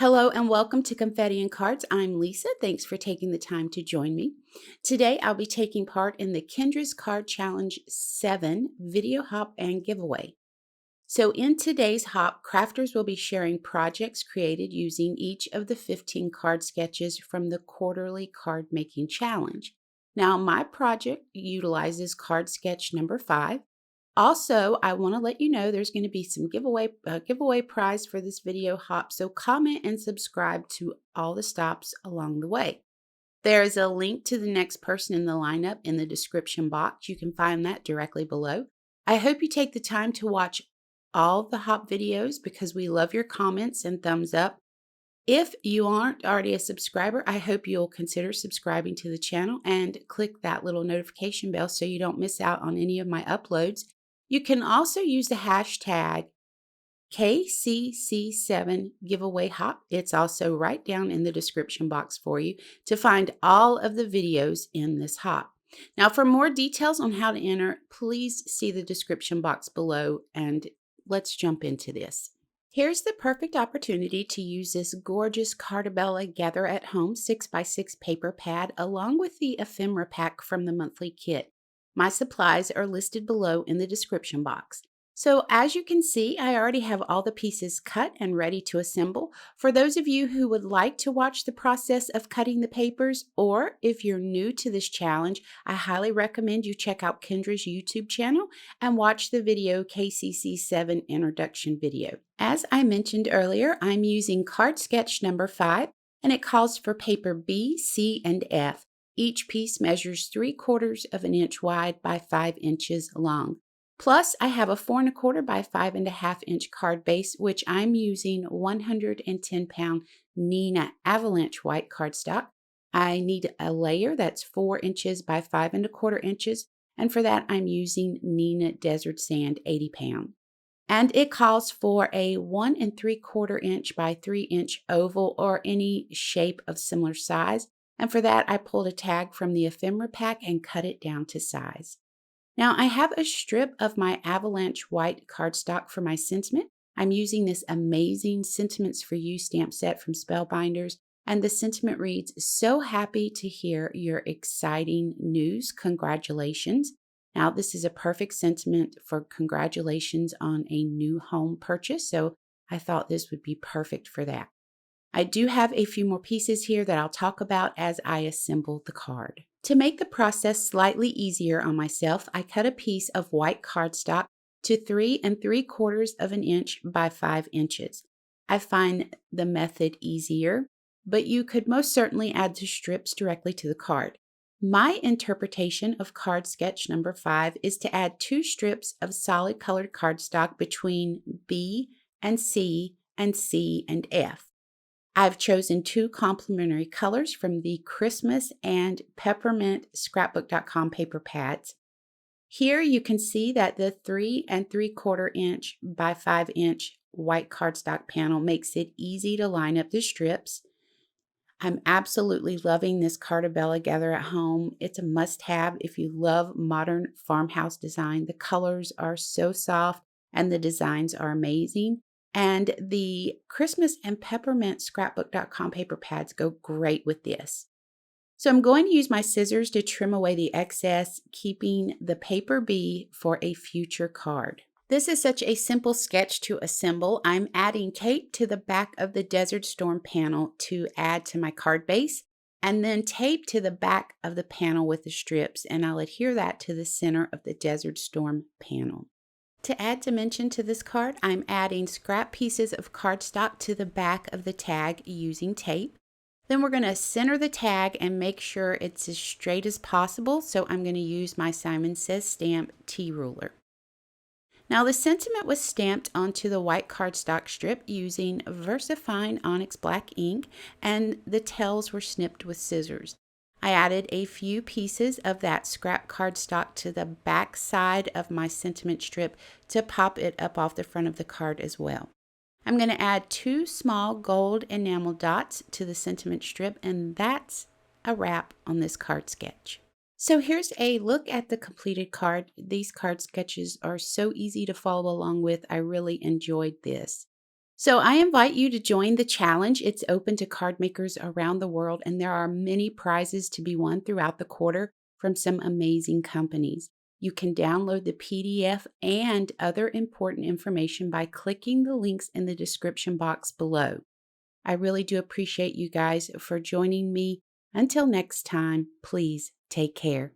Hello and welcome to Confetti and Cards. I'm Lisa. Thanks for taking the time to join me. Today I'll be taking part in the Kendra'S Card Challenge 7 video hop and giveaway. So in today's hop, crafters will be sharing projects created using each of the 15 card sketches from the quarterly card making challenge. Now my project utilizes card sketch number 5. Also, I want to let you know there's going to be some giveaway prize for this video hop, so comment and subscribe to all the stops along the way. There is a link to the next person in the lineup in the description box. You can find that directly below. I hope you take the time to watch all the hop videos because we love your comments and thumbs up. If you aren't already a subscriber, I hope you'll consider subscribing to the channel and click that little notification bell so you don't miss out on any of my uploads. You can also use the hashtag KCC7 giveaway hop. It's also right down in the description box for you to find all of the videos in this hop. Now, for more details on how to enter, please see the description box below and let's jump into this. Here's the perfect opportunity to use this gorgeous Carta Gather at Home 6x6 paper pad along with the Ephemera pack from the monthly kit. My supplies are listed below in the description box. So as you can see, I already have all the pieces cut and ready to assemble. For those of you who would like to watch the process of cutting the papers, or if you're new to this challenge, I highly recommend you check out Kendra's YouTube channel and watch the video KCC7 introduction video. As I mentioned earlier, I'm using card sketch number 5, and it calls for paper B, C, and F. Each piece measures 3/4 of an inch wide by 5 inches long. Plus, I have a 4 1/4 by 5 1/2 inch card base, which I'm using 110-pound Neenah Avalanche white cardstock. I need a layer that's 4 inches by 5 1/4 inches, and for that I'm using Neenah Desert Sand 80 pound. And it calls for a 1 3/4 inch by 3 inch oval or any shape of similar size. And for that, I pulled a tag from the Ephemera pack and cut it down to size. Now, I have a strip of my Avalanche white cardstock for my sentiment. I'm using this amazing Sentiments for You stamp set from Spellbinders, and the sentiment reads, "So happy to hear your exciting news. Congratulations." Now, this is a perfect sentiment for congratulations on a new home purchase, so I thought this would be perfect for that. I do have a few more pieces here that I'll talk about as I assemble the card. To make the process slightly easier on myself, I cut a piece of white cardstock to 3 3/4 of an inch by 5 inches. I find the method easier, but you could most certainly add the strips directly to the card. My interpretation of card sketch number 5 is to add 2 strips of solid colored cardstock between B and C and F. I've chosen 2 complementary colors from the Christmas and Peppermint scrapbook.com paper pads. Here you can see that the 3 3/4 inch by 5 inch white cardstock panel makes it easy to line up the strips. I'm absolutely loving this Carta Gather at Home. It's a must-have if you love modern farmhouse design. The colors are so soft and the designs are amazing. And the Christmas and Peppermint scrapbook.com paper pads go great with this. So I'm going to use my scissors to trim away the excess, keeping the paper B for a future card. This is such a simple sketch to assemble. I'm adding tape to the back of the Desert Storm panel to add to my card base, and then tape to the back of the panel with the strips, and I'll adhere that to the center of the Desert Storm panel. To add dimension to this card, I'm adding scrap pieces of cardstock to the back of the tag using tape. Then we're going to center the tag and make sure it's as straight as possible, so I'm going to use my Simon Says Stamp T-ruler. Now the sentiment was stamped onto the white cardstock strip using VersaFine Onyx Black ink, and the tails were snipped with scissors. I added a few pieces of that scrap cardstock to the back side of my sentiment strip to pop it up off the front of the card as well. I'm going to add 2 small gold enamel dots to the sentiment strip, and that's a wrap on this card sketch. So here's a look at the completed card. These card sketches are so easy to follow along with. I really enjoyed this. So I invite you to join the challenge. It's open to card makers around the world, and there are many prizes to be won throughout the quarter from some amazing companies. You can download the PDF and other important information by clicking the links in the description box below. I really do appreciate you guys for joining me. Until next time, please take care.